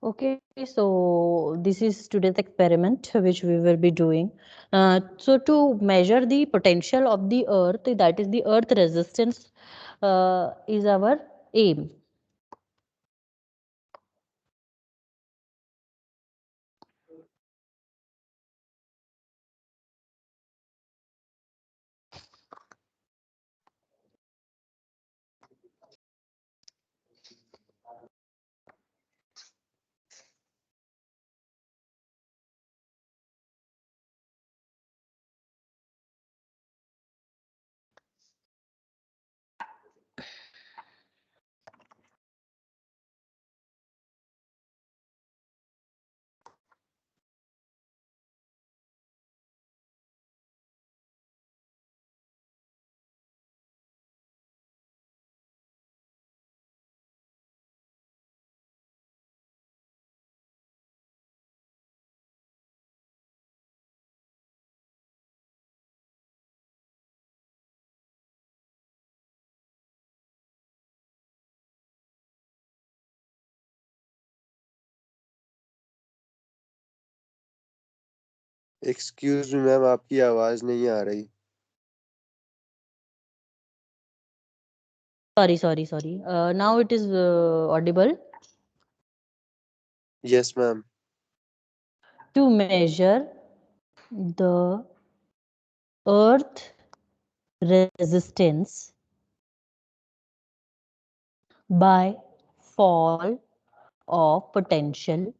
Okay, so this is today's experiment which we will be doing. So to measure the potential of the earth, that is the earth resistance, is our aim. Excuse me ma'am, आपकी आवाज नहीं आ रही। Sorry. Now it is audible. Yes ma'am. To measure the earth resistance by fall of potential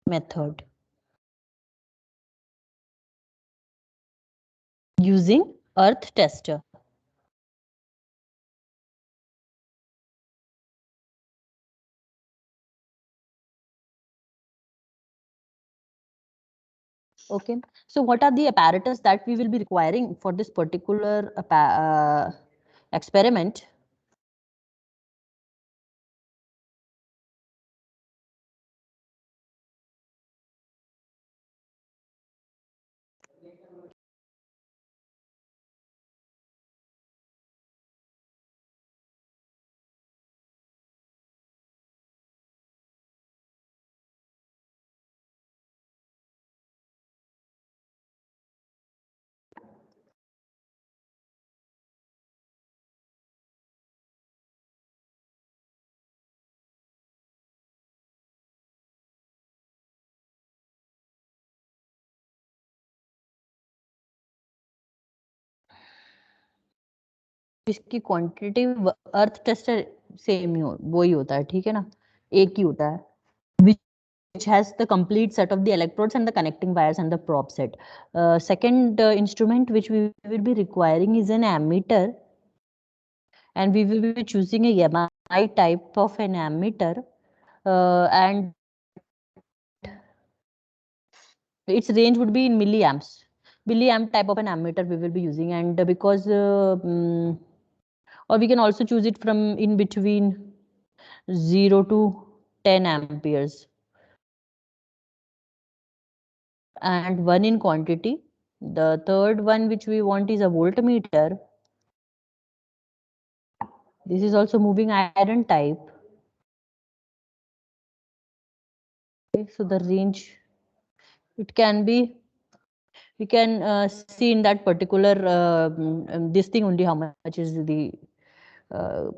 method using earth tester. Okay, so what are the apparatus that we will be requiring for this particular experiment? इसकी quantity अर्थ tester same ही वो ही होता है, ठीक है ना, एक ही होता है, which has the complete set of the electrodes and the connecting wires and the probe set. Second instrument which we will be requiring is an ammeter, and we will be choosing a EMI type of an ammeter, and its range would be in milliamp type of an ammeter we will be using. And because or we can also choose it from in between 0 to 10 amperes, and one in quantity. The third one which we want is a voltmeter. This is also moving iron type. Okay, so the range, it can be, we can see in that particular this thing only how much is the uh,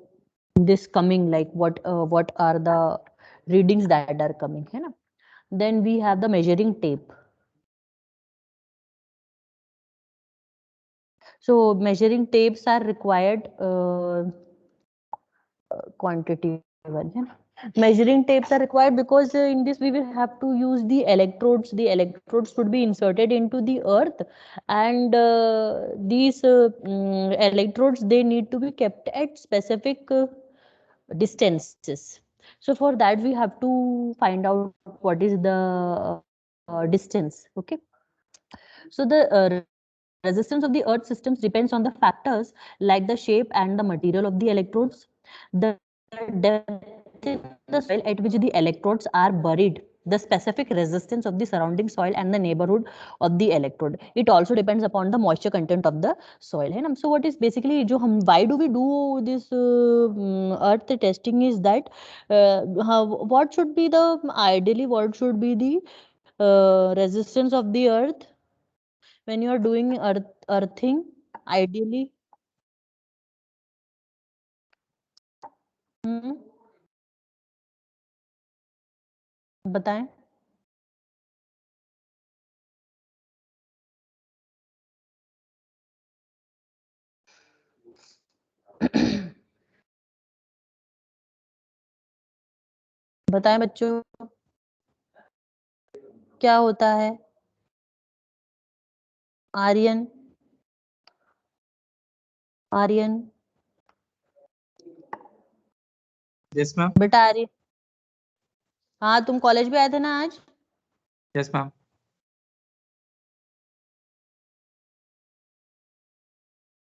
this coming, like what are the readings that are coming, है ना. Then we have the measuring tape. So measuring tapes are required, quantity one, है ना. Measuring tapes are required because in this we will have to use the electrodes. The electrodes would be inserted into the earth, and these electrodes, they need to be kept at specific distances. So for that we have to find out what is the distance. Okay, so the resistance of the earth systems depends on the factors like the shape and the material of the electrodes, the depth in the soil at which the electrodes are buried, the specific resistance of the surrounding soil and the neighborhood of the electrode. It also depends upon the moisture content of the soil, है ना. So what is basically जो हम why do we do this earth testing is that what should be the ideally what should be the resistance of the earth when you are doing earthing ideally. बताएं. बताएं बच्चों, क्या होता है. Aryan, Aryan. Yes ma'am. बेटा आर्यन, हाँ तुम कॉलेज भी आए थे ना आज. Yes ma'am.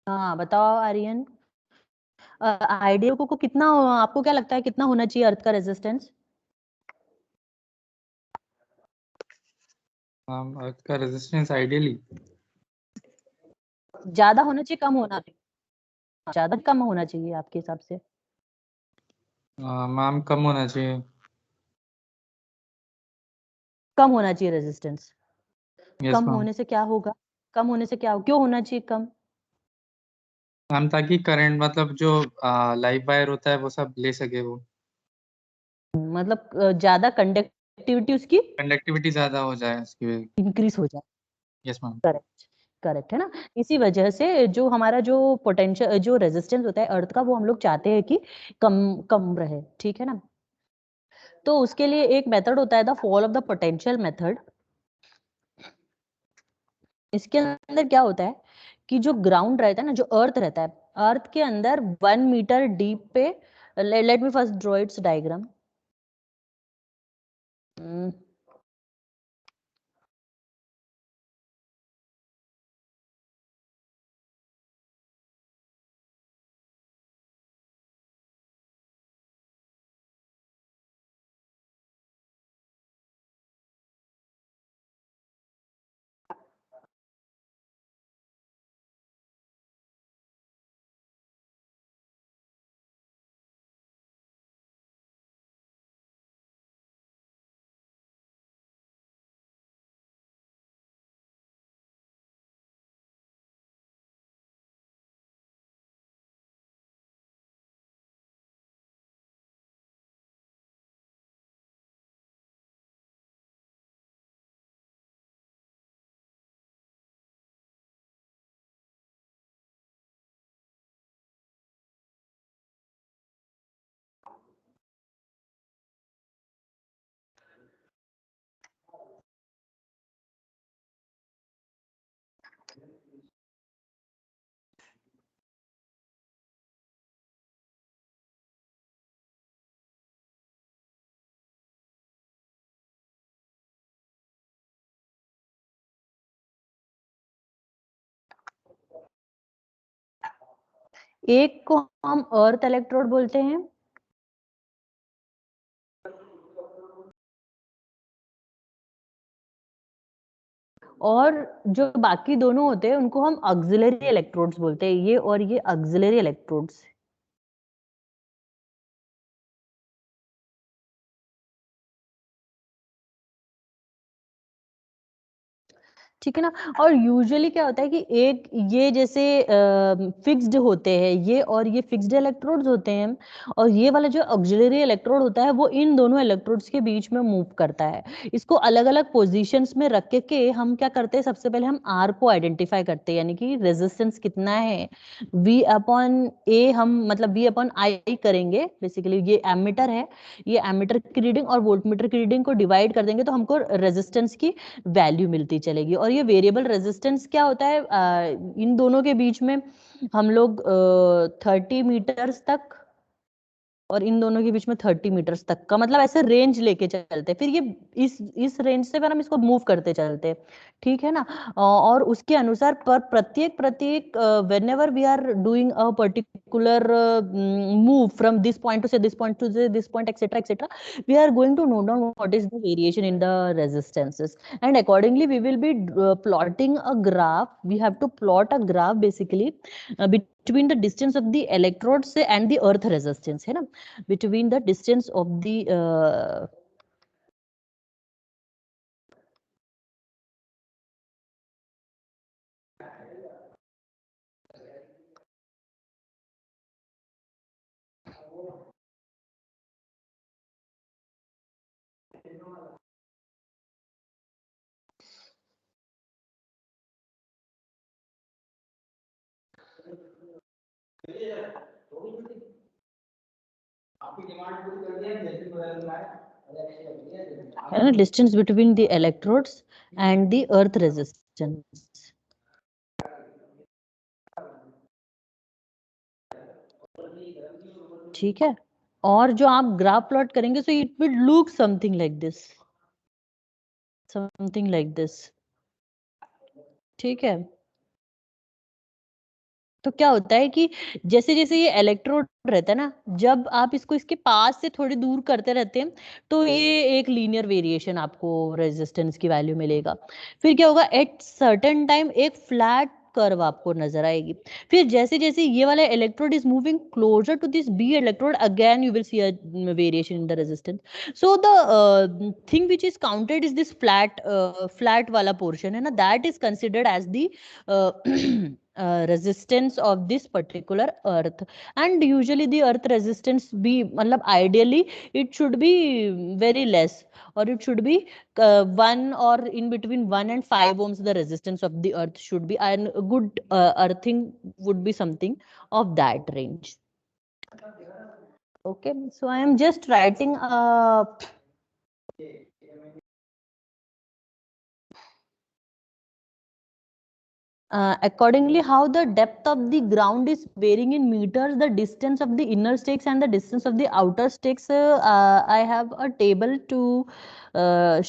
हाँ बताओ आर्यन, आइडियल को कितना, आपको क्या लगता है कितना होना चाहिए अर्थ का रेजिस्टेंस. अर्थ का रेजिस्टेंस आइडियली ज्यादा होना चाहिए कम होना चाहिए, ज्यादा कम होना चाहिए आपके हिसाब से. मैम कम होना चाहिए. कम होना चाहिए रेजिस्टेंस. Yes come ma'am. होने से क्या होगा, कम होने से क्या, क्यों होना चाहिए कम. मैम ताकि करंट मतलब जो लाइव वायर होता है वो सब ले सके, वो मतलब ज्यादा कंडक्टिविटी उसकी कंडक्टिविटी ज्यादा हो जाए उसकी वजह. इंक्रीज हो जाए. Yes ma'am. करेक्ट, करेक्ट है ना. इसी वजह से जो हमारा जो पोटेंशियल जो रेजिस्टेंस होता है अर्थ का वो हम लोग चाहते हैं कि कम कम रहे, ठीक है ना. तो उसके लिए एक मेथड होता है the fall of the potential method. इसके अंदर क्या होता है कि जो ग्राउंड रहता है ना, जो अर्थ रहता है, अर्थ के अंदर 1 मीटर डीप पे, let me first draw it's diagram. एक को हम अर्थ इलेक्ट्रोड बोलते हैं और जो बाकी दोनों होते हैं उनको हम ऑक्सिलरी इलेक्ट्रोड्स बोलते हैं. ये और ये ऑक्सिलरी इलेक्ट्रोड्स, ठीक है ना. और यूजुअली क्या होता है कि एक ये जैसे फिक्स्ड होते हैं ये, और ये फिक्स्ड इलेक्ट्रोड्स होते हैं, और ये वाला जो ऑक्सिलरी इलेक्ट्रोड होता है वो इन दोनों इलेक्ट्रोड्स के बीच में मूव करता है. इसको अलग अलग पोजीशंस में रख के हम क्या करते हैं, सबसे पहले हम आर को आइडेंटिफाई करते हैं, यानी कि रेजिस्टेंस कितना है. वी अपॉन ए हम मतलब वी अपॉन आई करेंगे. बेसिकली ये एमीटर है, ये एमीटर की रीडिंग और वोल्टमीटर की रीडिंग को डिवाइड कर देंगे तो हमको रेजिस्टेंस की वैल्यू मिलती चलेगी. और ये वेरिएबल रेजिस्टेंस क्या होता है, इन दोनों के बीच में हम लोग 30 मीटर्स तक और इन दोनों के बीच में 30 मीटर्स तक का, मतलब ऐसे रेंज लेके चलते हैं, फिर ये इस रेंज से फिर हम इसको मूव करते चलते हैं, ठीक है ना। और उसके अनुसार पर प्रत्येक whenever we are doing a particular move from this point to say this point to this point etcetera etcetera, we are going to note down what is the variation in the resistances, and accordingly we will be plotting a graph. We have to plot a graph basically between the distance of the electrodes and the earth resistance, है ना, between the distance of the distance between the electrodes and the earth resistance. ठीक है, और जो आप graph plot करेंगे so it will look something like this, something like this, ठीक है। तो क्या होता है कि जैसे जैसे ये इलेक्ट्रोड रहता है ना, जब आप इसको इसके पास से थोड़ी दूर करते रहते हैं तो ये एक लीनियर वेरिएशन आपको रेजिस्टेंस की वैल्यू मिलेगा। फिर क्या होगा, एट सर्टेन टाइम एक फ्लैट कर्व आपको नजर आएगी। फिर जैसे जैसे ये वाला electrode is moving closer to this B electrode, again you will see a variation in the resistance. So the thing which is counted is this flat वाला पोर्शन है ना, that is considered as the resistance of this particular earth, and usually the earth resistance be matlab ideally it should be very less, or it should be 1 or in between 1 and 5 ohms the resistance of the earth should be, and a good earthing would be something of that range. Okay, so I am just writing accordingly how the depth of the ground is varying in meters, the distance of the inner stakes and the distance of the outer stakes. I have a table to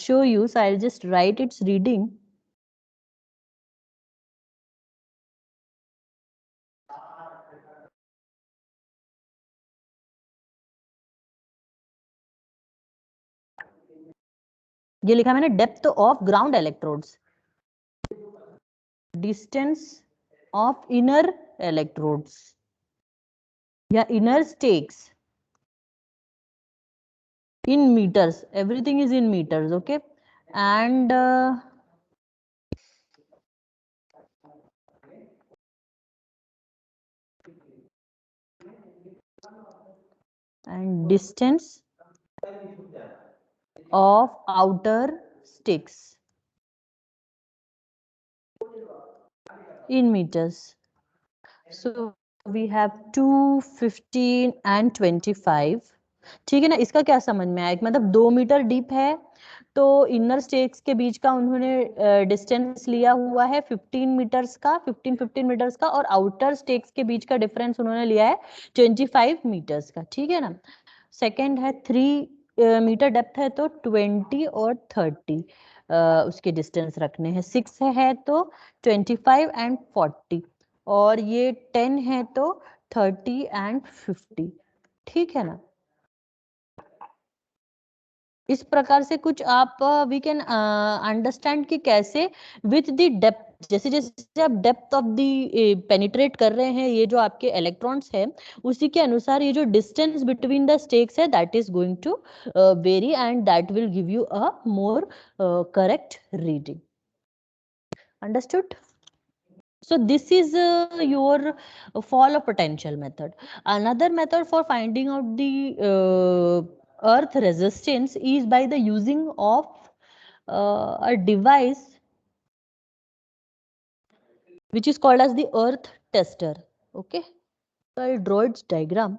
show you, so I'll just write its reading. ये लिखा मैंने, depth of ground electrodes, distance of inner electrodes या inner stakes in meters, everything is in meters, okay, and distance of outer sticks in meters. So we have 2, 15 and 25, ठीक है ना। इसका क्या समझ में आया, मतलब 2 मीटर डीप है तो इनर स्टेक्स के बीच का उन्होंने डिस्टेंस लिया हुआ है 15 मीटर्स का, 15 मीटर्स का, और आउटर स्टेक्स के बीच का डिफरेंस उन्होंने लिया है 25 मीटर्स का, ठीक है ना। सेकंड है 3 मीटर डेप्थ है तो 20 और 30 उसके डिस्टेंस रखने हैं। 6 है तो 25 एंड 40, और ये 10 है तो 30 एंड 50, ठीक है ना। इस प्रकार से कुछ आप वी कैन अंडरस्टैंड कि कैसे विथ द डेप्थ, जैसे जैसे आप डेप्थ ऑफ द पेनिट्रेट कर रहे हैं ये जो आपके इलेक्ट्रॉन्स है, उसी के अनुसार ये जो डिस्टेंस बिटवीन द स्टेक्स है that is going to vary, and that will give you a more correct reading. Understood? So this is your fall of potential method. Another method for finding out the earth resistance is by the using of a device which is called as the earth tester. Okay, so I'll draw its diagram.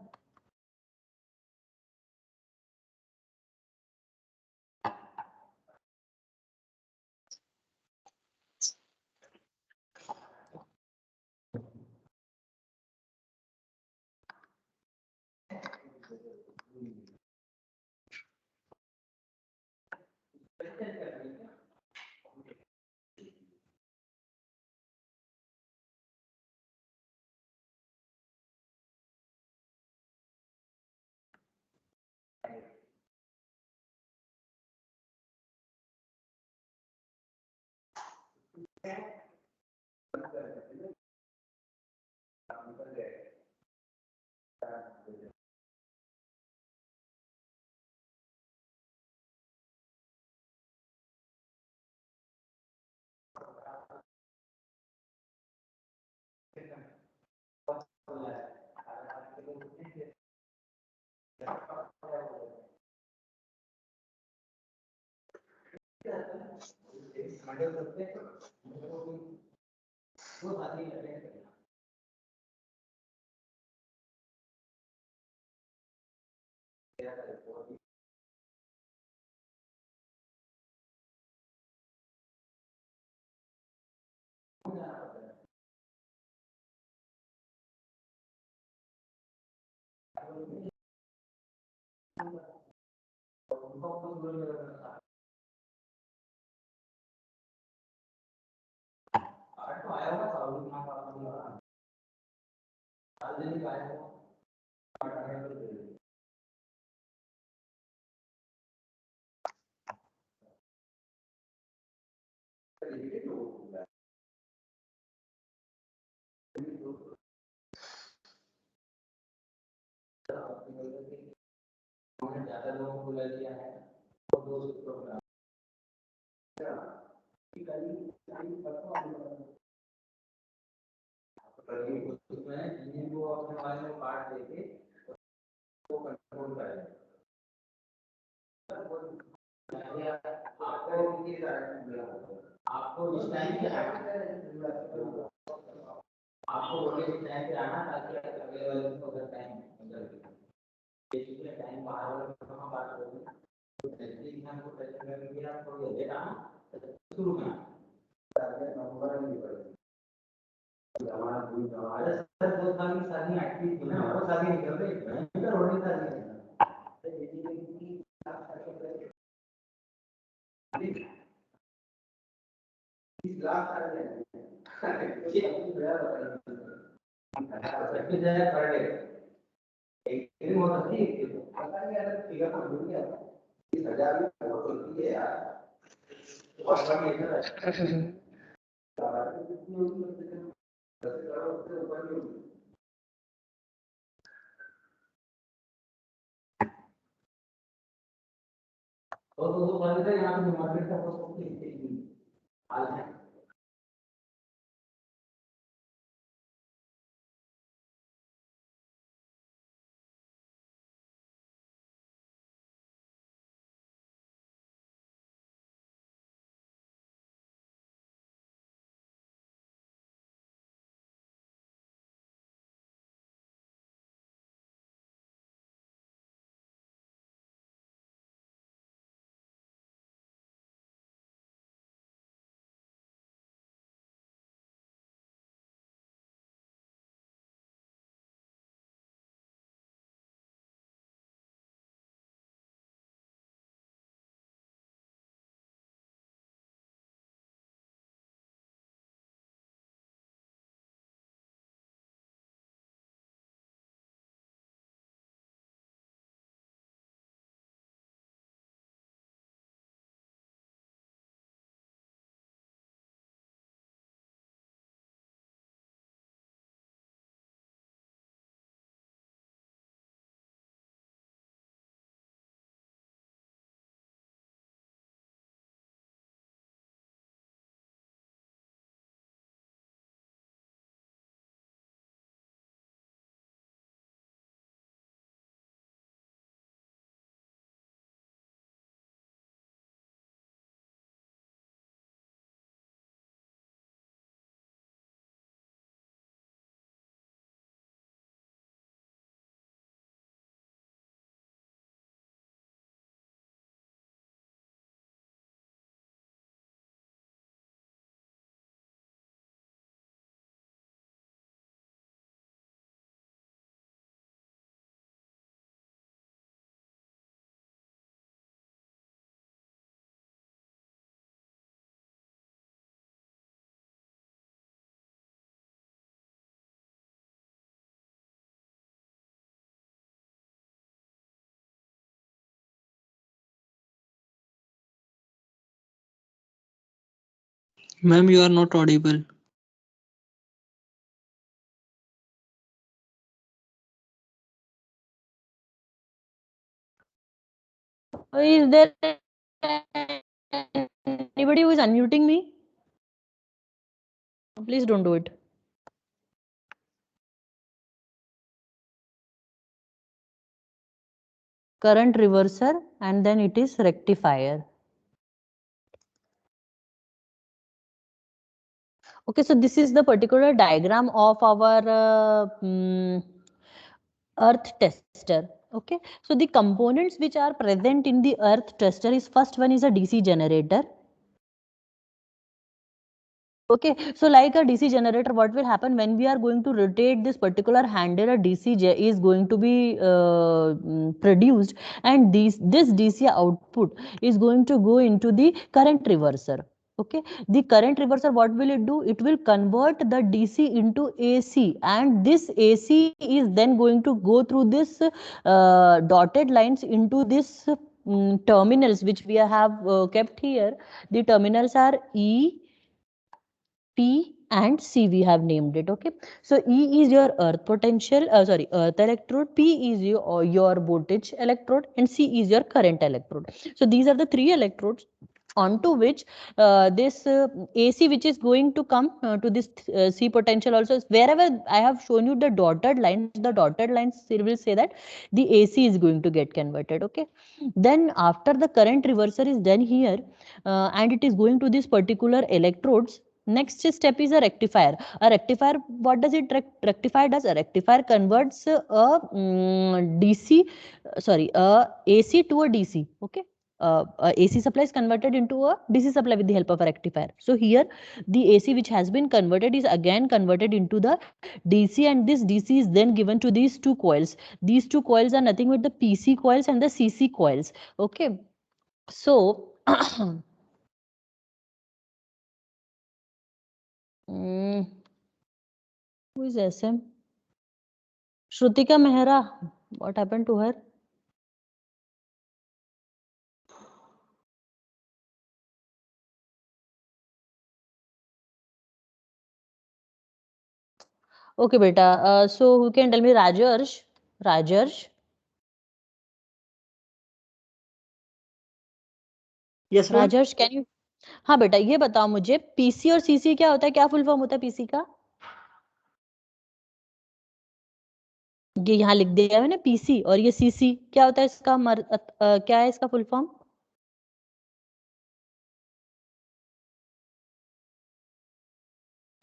Ma'am, you are not audible. Is there anybody who is unmuting me? Please don't do it. Current reverser and then it is rectifier. Okay, so this is the particular diagram of our earth tester. Okay, so the components which are present in the earth tester is, first one is a DC generator. Okay, so like a DC generator, what will happen when we are going to rotate this particular handle, a DC is going to be produced, and this DC output is going to go into the current reverser. Okay, the current reverser, what will it do? It will convert the DC into AC, and this AC is then going to go through this dotted lines into this terminals which we have kept here. The terminals are E, P and C, we have named it. Okay, so E is your earth potential, earth electrode, P is your voltage electrode, and C is your current electrode. So these are the three electrodes onto which this AC which is going to come to this C potential also. Wherever I have shown you the dotted lines will say that the AC is going to get converted. Okay, then after the current reverser is done here and it is going to this particular electrodes, next step is a rectifier. A rectifier, what does it rectifier does? A rectifier converts a AC to a DC. Okay, AC supply is converted into a DC supply with the help of a rectifier. So here the AC which has been converted is again converted into the DC, and this DC is then given to these two coils. These two coils are nothing but the PC coils and the CC coils. Okay, so who is SM? Shrutika Mehra, what happened to her? Okay, beta. So who can tell me? Rajarsh? Rajarsh? Yes, ma'am. Rajarsh can you? हाँ बेटा, ये बताओ मुझे, PC और CC क्या होता है? क्या फुल फॉर्म होता है पीसी का? ये यहाँ लिख दिया है ना पीसी, और ये सीसी क्या होता है इसका? क्या है इसका फुल फॉर्म?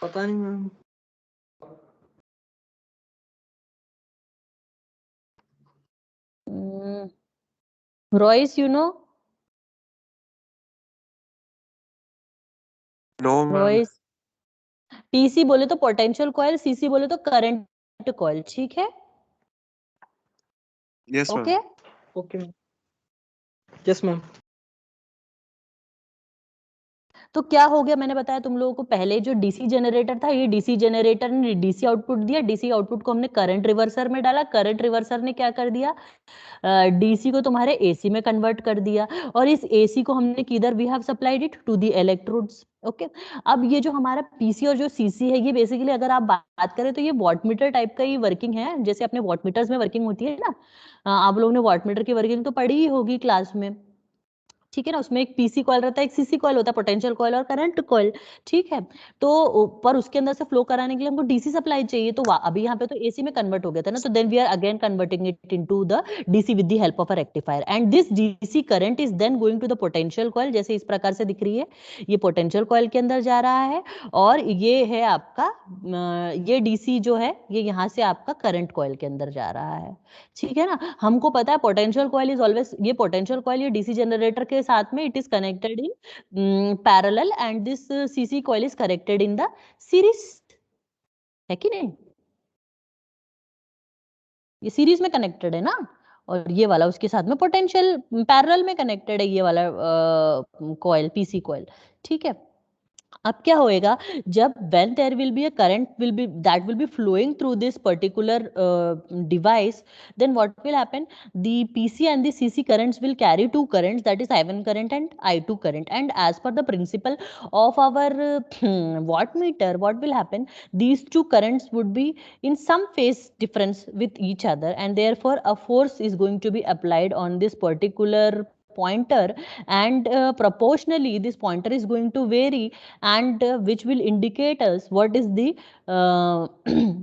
पता नहीं ma'am. Royce, you know? No ma'am. Royce, PC बोले तो पोटेंशियल कॉइल, सीसी बोले तो करंट कॉइल, ठीक है? Yes ma'am. Okay okay ma'am. Yes ma'am. तो क्या हो गया, मैंने बताया तुम लोगों को पहले, जो डीसी जनरेटर था, ये डीसी जनरेटर ने डीसी आउटपुट दिया, डीसी आउटपुट को हमने करंट रिवर्सर में डाला, करंट रिवर्सर ने क्या कर दिया? डीसी को तुम्हारे एसी में कन्वर्ट कर दिया, और इस एसी को हमने किधर, we have supplied it to the electrodes. Okay, अब ये जो हमारा पीसी और जो सीसी है, ये बेसिकली अगर आप बात करें तो ये वॉटमीटर टाइप का ही वर्किंग है, जैसे अपने वॉटमीटर्स में वर्किंग होती है ना। आप लोगों ने वॉटमीटर की वर्किंग तो पढ़ी ही होगी क्लास में, ठीक है ना? उसमें एक पीसी कॉइल रहता है, एक सीसी कॉइल होता है, पोटेंशियल कॉइल और करंट कॉइल, ठीक है? तो पर उसके अंदर से फ्लो कराने के लिए हमको डीसी सप्लाई चाहिए, तो अभी यहाँ पे तो एसी में कन्वर्ट हो गया था ना, तो then we are again converting it into the DC with the help of a rectifier, and this DC current is then going to the potential coil, जैसे इस प्रकार से दिख रही है, ये पोटेंशियल कॉइल के अंदर जा रहा है, और ये है आपका ये डीसी जो है, ये यहाँ से आपका करंट कॉइल के अंदर जा रहा है, ठीक है ना? हमको पता है पोटेंशियल कॉइल इज ऑलवेज, ये पोटेंशियल कॉइल ये डीसी जनरेटर के साथ में it is connected in parallel, and this CC coil is connected in the series, है कि नहीं? ये सीरीज में कनेक्टेड है ना, और ये वाला उसके साथ में पोटेंशियल पैरेलल में कनेक्टेड है, ये वाला कॉइल, पीसी कॉइल, ठीक है? अब क्या होएगा, जब when there will be a current will be that will be flowing through this particular device, then what will happen, the PC and the CC currents will carry two currents, that is I1 current and I2 current, and as per the principle of our wattmeter, what will happen, these two currents would be in some phase difference with each other, and therefore a force is going to be applied on this particular pointer, and proportionally this pointer is going to vary, and which will indicate us what is the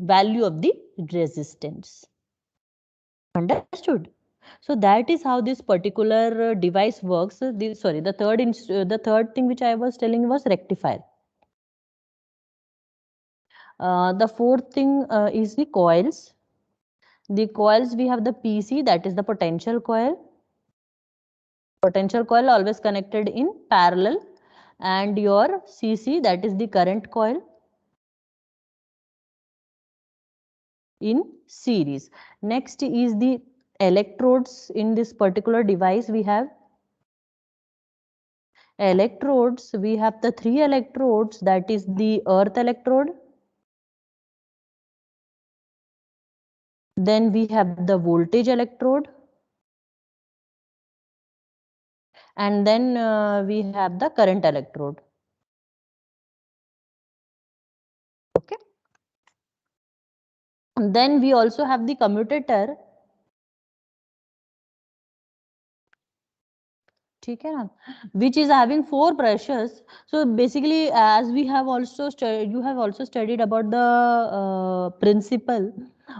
value of the resistance. Understood? So that is how this particular device works. The third thing which I was telling was rectifier. The fourth thing is the coils. The coils, we have the PC, that is the potential coil. Potential coil always connected in parallel, and your CC, that is the current coil, in series. Next is the electrodes. In this particular device we have electrodes. We have the three electrodes, that is the earth electrode, then we have the voltage electrode, and then we have the current electrode. Okay, and then we also have the commutator. ठीक है ना, which is having four brushes. So basically, as we have also you have also studied about the principle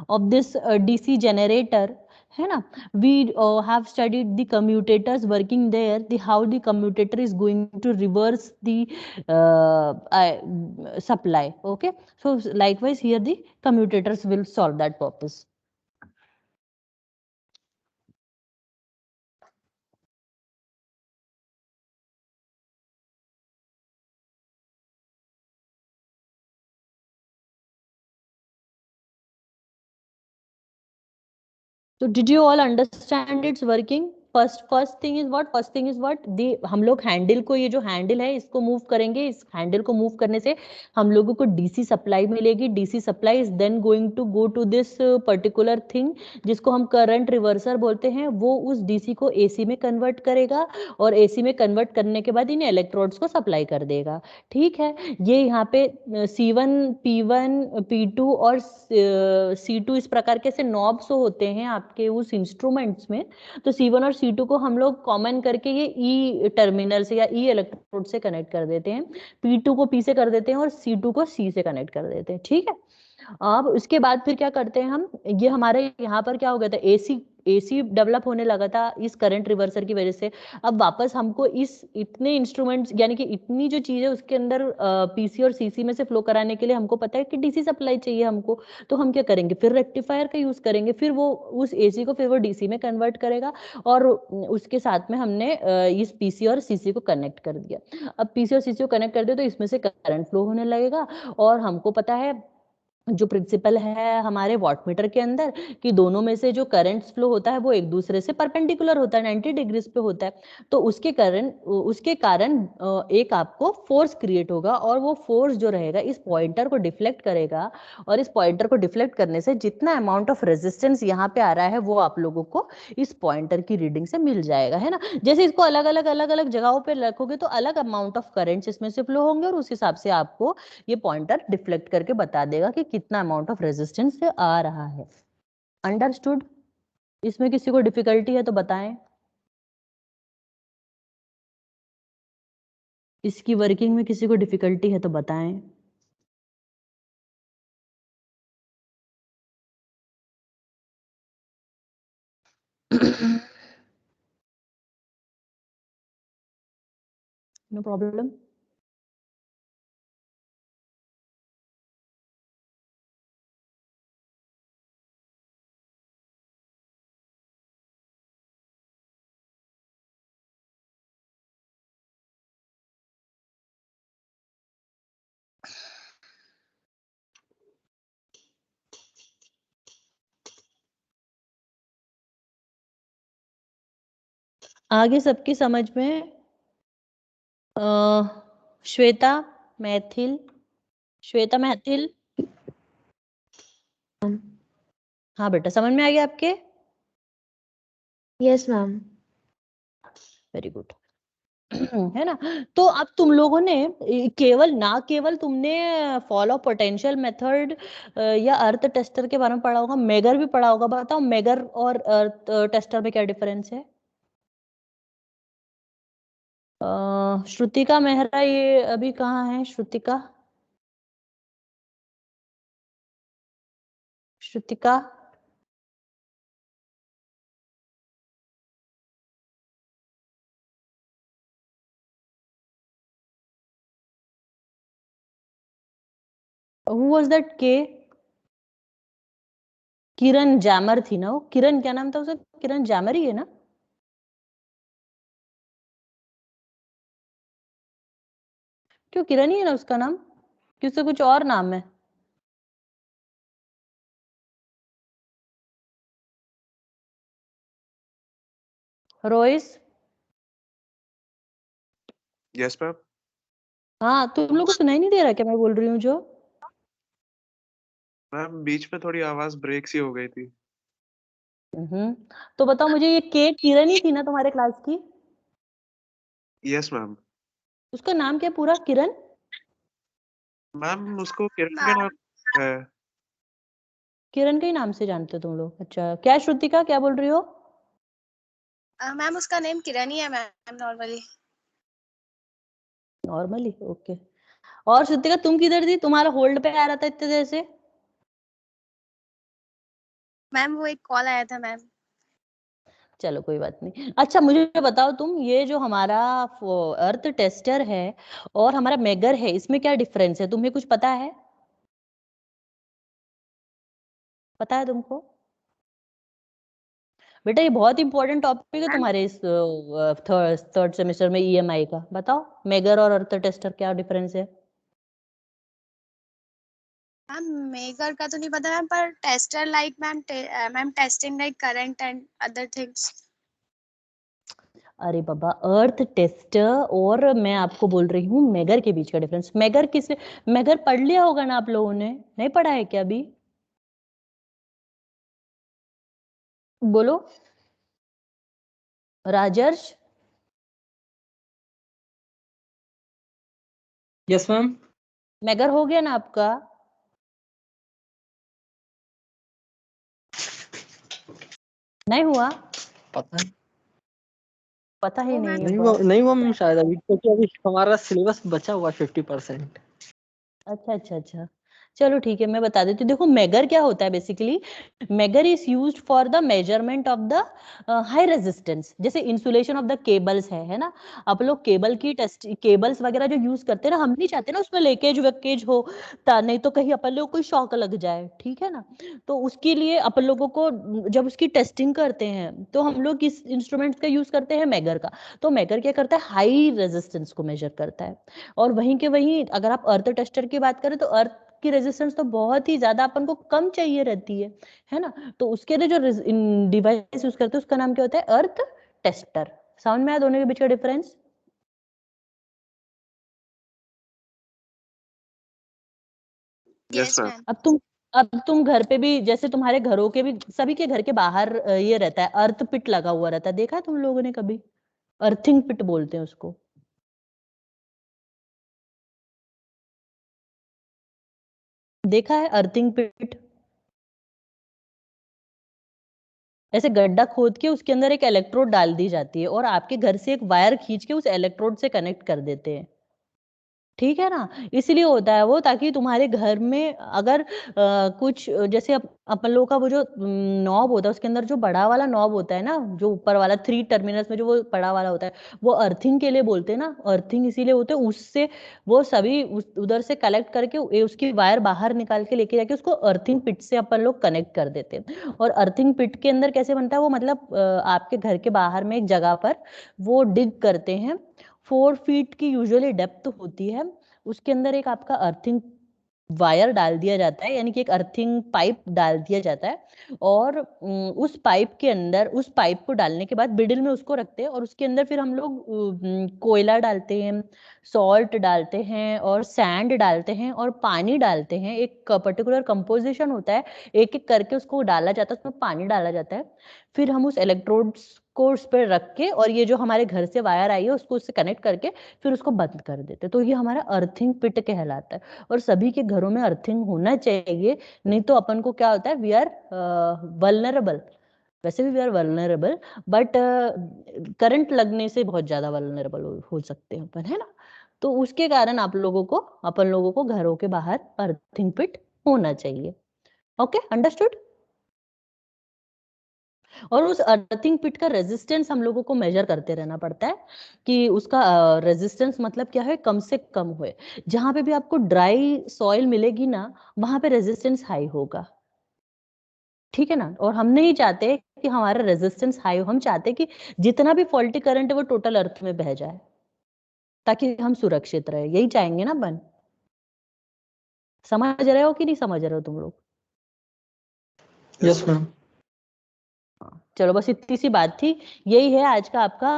of this DC generator, है ना, we have studied the commutators working there, the how the commutator is going to reverse the supply. Okay, so likewise here the commutators will solve that purpose. So did you all understand its working? First thing is what the हम लोग handle को, ये जो handle है इसको move करेंगे, इस handle को मूव करने से हम लोगों को डीसी सप्लाई मिलेगी. DC supply is then going to go to this particular thing जिसको हम करंट रिवर्सर बोलते हैं. वो उस डीसी को एसी में कन्वर्ट करेगा, और एसी में कन्वर्ट करने के बाद इन इलेक्ट्रोड्स को सप्लाई कर देगा. ठीक है, ये यहाँ पे C1, P1, P2 और C2 इस प्रकार के से नॉब्स होते हैं आपके उस इंस्ट्रूमेंट्स में. तो C1 और C2 को हम लोग कॉमन करके ये ई टर्मिनल से या ई इलेक्ट्रोड से कनेक्ट कर देते हैं, P2 को P से कर देते हैं और C2 को C से कनेक्ट कर देते हैं. ठीक है, अब उसके बाद फिर क्या करते हैं हम, ये हमारे यहाँ पर क्या हो गया था, एसी डेवलप होने लगा था इस करंट रिवर्सर की वजह से. अब वापस हमको इस इतने इंस्ट्रूमेंट्स यानी कि इतनी जो चीज है उसके अंदर पीसी और सीसी में से फ्लो कराने के लिए हमको पता है कि डीसी सप्लाई चाहिए हमको. तो हम क्या करेंगे, फिर रेक्टिफायर का यूज करेंगे, फिर वो उस एसी को फिर वो डीसी में कन्वर्ट करेगा, और उसके साथ में हमने इस पीसी और सीसी को कनेक्ट कर दिया. अब पीसी और सीसी को कनेक्ट कर दिया तो इसमें से करंट फ्लो होने लगेगा, और हमको पता है जो प्रिंसिपल है हमारे वॉटमीटर के अंदर कि दोनों में से जो करंट्स फ्लो होता है वो एक दूसरे से परपेंडिकुलर होता है, 90 डिग्रीज पे होता है. तो उसके कारण एक आपको फोर्स क्रिएट होगा, और वो फोर्स जो रहेगा इस पॉइंटर को डिफ्लेक्ट करेगा, और इस पॉइंटर को डिफ्लेक्ट करने से जितना अमाउंट ऑफ रेजिस्टेंस यहाँ पे आ रहा है वो आप लोगों को इस पॉइंटर की रीडिंग से मिल जाएगा, है ना. जैसे इसको अलग अलग जगहों पे रखोगे तो अलग अमाउंट ऑफ करंट्स इसमें से फ्लो होंगे, और उस हिसाब से आपको ये पॉइंटर डिफ्लेक्ट करके बता देगा कि कितना अमाउंट ऑफ रेजिस्टेंस से आ रहा है. अंडरस्टूड? इसमें किसी को डिफिकल्टी है तो बताएं. इसकी वर्किंग में किसी को डिफिकल्टी है तो बताएं. No problem. आगे सबकी समझ में श्वेता, मैथिल, श्वेता मैथिल। हाँ बेटा, समझ में आ गया आपके? Yes ma'am. Very good. है ना? तो अब तुम लोगों ने केवल तुमने फॉलो पोटेंशियल मेथड या अर्थ टेस्टर के बारे में पढ़ा होगा, मेगर भी पढ़ा होगा। बताओ मेगर और अर्थ टेस्टर में क्या डिफरेंस है? श्रुतिका मेहरा ये अभी कहाँ है? Shrutika, Shrutika who was that K? किरण जामर थी ना वो? किरण क्या नाम था उसका? किरण जामर ही है ना? क्यों किरण ही है ना उसका नाम? कि उससे कुछ और नाम है? रोइस? Yes ma'am. हाँ, तुम लोग को सुनाई नहीं दे रहा क्या मैं बोल रही हूँ जो? मैम बीच में थोड़ी आवाज ब्रेक सी हो गई थी। तो बताओ मुझे, ये के किरण ही थी ना तुम्हारे क्लास की? Yes ma'am. उसका नाम क्या पूरा? किरण? मैम उसको किरण के नाम है। किरण के ही नाम से जानते हो तुम लोग? अच्छा, क्या श्रुतिका क्या बोल रही हो? मैम उसका नेम किरण ही है मैम, नॉर्मली। Normally, okay. और श्रुतिका तुम किधर थी? तुम्हारा होल्ड पे आ रहा था इतने देर से। मैम वो एक कॉल आया था मैम। चलो कोई बात नहीं। अच्छा मुझे बताओ तुम, ये जो हमारा अर्थ टेस्टर है और हमारा मेगर है, इसमें क्या डिफरेंस है? तुम्हें कुछ पता है? पता है तुमको? बेटा ये बहुत इंपॉर्टेंट टॉपिक है तुम्हारे इस थर्ड सेमेस्टर में ईएमआई का। बताओ मेगर और अर्थ टेस्टर क्या डिफरेंस है? मैम मेकर का तो नहीं पता मैम, पर tester like ma'am testing like current and other things. अरे बाबा, अर्थ टेस्टर और मैं आपको बोल रही हूँ मेगर के बीच का डिफरेंस। मेगर किस, मेगर पढ़ लिया होगा ना आप लोगों ने? नहीं पढ़ा है क्या अभी? बोलो राजर्ष। Yes ma'am. मेगर हो गया ना आपका? नहीं हुआ? पता पता ही नहीं है नहीं बस। नहीं वो मैम, शायद अभी, क्योंकि अभी हमारा सिलेबस बचा हुआ 50%। अच्छा अच्छा अच्छा, चलो ठीक है, मैं बता देती हूँ। देखो मेगर क्या होता है basically. Megger is used for the measurement of the high resistance. जैसे इंसुलेशन ऑफ द केबल्स है ना? आप लोग केबल की टेस्ट, केबल्स वगैरह जो यूज करते हैं ना, हम नहीं चाहते ना उसमें लीकेज वेकेज हो, नहीं तो कहीं अपन लोग कोई शॉक लग जाए, ठीक है ना? तो उसके लिए अपन लोगों को जब उसकी टेस्टिंग करते हैं तो हम लोग किस इंस्ट्रूमेंट का यूज करते हैं? मेगर का। तो मेगर क्या करता है? हाई रेजिस्टेंस को मेजर करता है। और वहीं के वहीं अगर आप अर्थ टेस्टर की बात करें तो अर्थ की रेजिस्टेंस तो बहुत ही ज्यादा अपन को कम चाहिए रहती है ना? तो उसके लिए जो डिवाइस यूज करते हैं उसका नाम क्या होता है? अर्थ टेस्टर। समझ में आया दोनों के बीच का डिफरेंस? Yes ma'am. अब तुम घर पे भी, जैसे तुम्हारे घरों के भी, सभी के घर के बाहर ये रहता है, अर्थ पिट लगा हुआ रहता है। देखा है तुम लोगों ने कभी? अर्थिंग पिट बोलते हैं उसको। देखा है अर्थिंग पिट? ऐसे गड्ढा खोद के उसके अंदर एक इलेक्ट्रोड डाल दी जाती है और आपके घर से एक वायर खींच के उस इलेक्ट्रोड से कनेक्ट कर देते हैं, ठीक है ना? इसलिए होता है वो, ताकि तुम्हारे घर में अगर कुछ जैसे अपन लोगों का वो जो नॉब होता है, उसके अंदर जो बड़ा वाला नॉब होता है ना, जो ऊपर वाला 3 टर्मिनल्स में जो वो बड़ा वाला होता है, वो अर्थिंग के लिए बोलते हैं ना। अर्थिंग इसीलिए होते हैं, उससे वो सभी उधर से कलेक्ट करके उसकी वायर बाहर निकाल के लेके जाके उसको अर्थिंग पिट से अपन लोग कनेक्ट कर देते हैं। और अर्थिंग पिट के अंदर कैसे बनता है वो, मतलब आपके घर के बाहर में एक जगह पर वो डिग करते हैं। 4 फीट की यूजुअली डेप्थ होती है। उसके अंदर एक आपका अर्थिंग वायर डाल दिया जाता है, यानी कि एक अर्थिंग पाइप डाल दिया जाता है। और उस पाइप के अंदर, उस पाइप को डालने के बाद मिडिल में उसको रखते हैं और उसके अंदर फिर हम लोग कोयला डालते हैं, सॉल्ट डालते हैं और सैंड डालते हैं और पानी डालते हैं, एक पर्टिकुलर कंपोजिशन होता है, एक एक करके उसको डाला जाता है, उसमें पानी डाला जाता है, फिर हम उस इलेक्ट्रोड्स को उस पर रख के और ये जो हमारे घर से वायर आई है उसको उससे कनेक्ट करके फिर उसको बंद कर देते, तो ये हमारा अर्थिंग पिट कहलाता है। और सभी के घरों में अर्थिंग होना चाहिए, नहीं तो अपन को क्या होता है, वी आर वल्नरेबल। वैसे भी we are vulnerable, but current लगने से बहुत ज्यादा वल्नरेबल हो सकते हैं अपन, है ना। तो उसके कारण अपन लोगों को घरों के बाहर अर्थिंग पिट होना चाहिए। Okay, understood. और उस अर्थिंग पिट का रेजिस्टेंस हम लोगों को मेजर करते रहना पड़ता है कि उसका रेजिस्टेंस मतलब क्या है, कम से कम होए। जहां पे भी आपको ड्राई सॉइल मिलेगी ना, वहां पे रेजिस्टेंस हाई होगा, ठीक है ना। और हम नहीं चाहते कि हमारा रेजिस्टेंस हाई हो, हम चाहते कि जितना भी फॉल्टी करंट है वो टोटल अर्थ में बह जाए, ताकि हम सुरक्षित रहे। यही चाहेंगे ना अपन। समझ रहे हो कि नहीं समझ रहे हो तुम लोग? Yes ma'am. चलो बस इतनी सी बात थी। यही है आज का आपका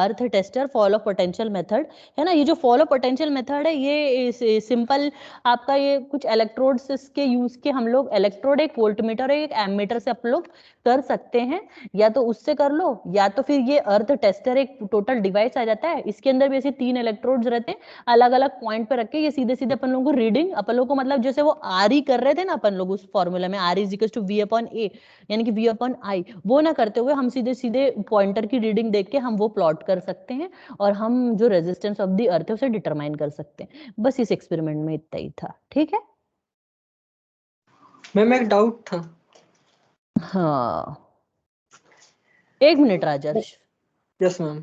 earth tester fall of potential method, है ना। ये जो फॉल ऑफ पोटेंशियल मेथड है ये सिंपल आपका, ये कुछ इलेक्ट्रोड्स के यूज के हम लोग, इलेक्ट्रोड एक वोल्टमीटर एक एमीटर से आप लोग कर सकते हैं, या तो उससे कर लो, या तो फिर ये अर्थ टेस्टर एक टोटल डिवाइस आ जाता है, इसके अंदर भी ऐसे 3 इलेक्ट्रोड्स रहते हैं, अलग अलग पॉइंट पे रख के ये सीधे सीधे अपन लोगों को रीडिंग, अपन लोग को मतलब जैसे वो आर ई कर रहे थे ना अपन लोग उस फॉर्मूला में, R is equal to V upon A, यानी कि वी अपॉन आई, वो ना करते हुए हम सीधे सीधे पॉइंटर की रीडिंग देख के हम वो प्लॉट कर सकते हैं और हम जो रेजिस्टेंस ऑफ द अर्थ है उसे डिटरमाइन कर सकते हैं। बस इस एक्सपेरिमेंट में इतना ही था, ठीक है। मैम एक डाउट था। हाँ, 1 मिनट राजर्ष। Yes ma'am.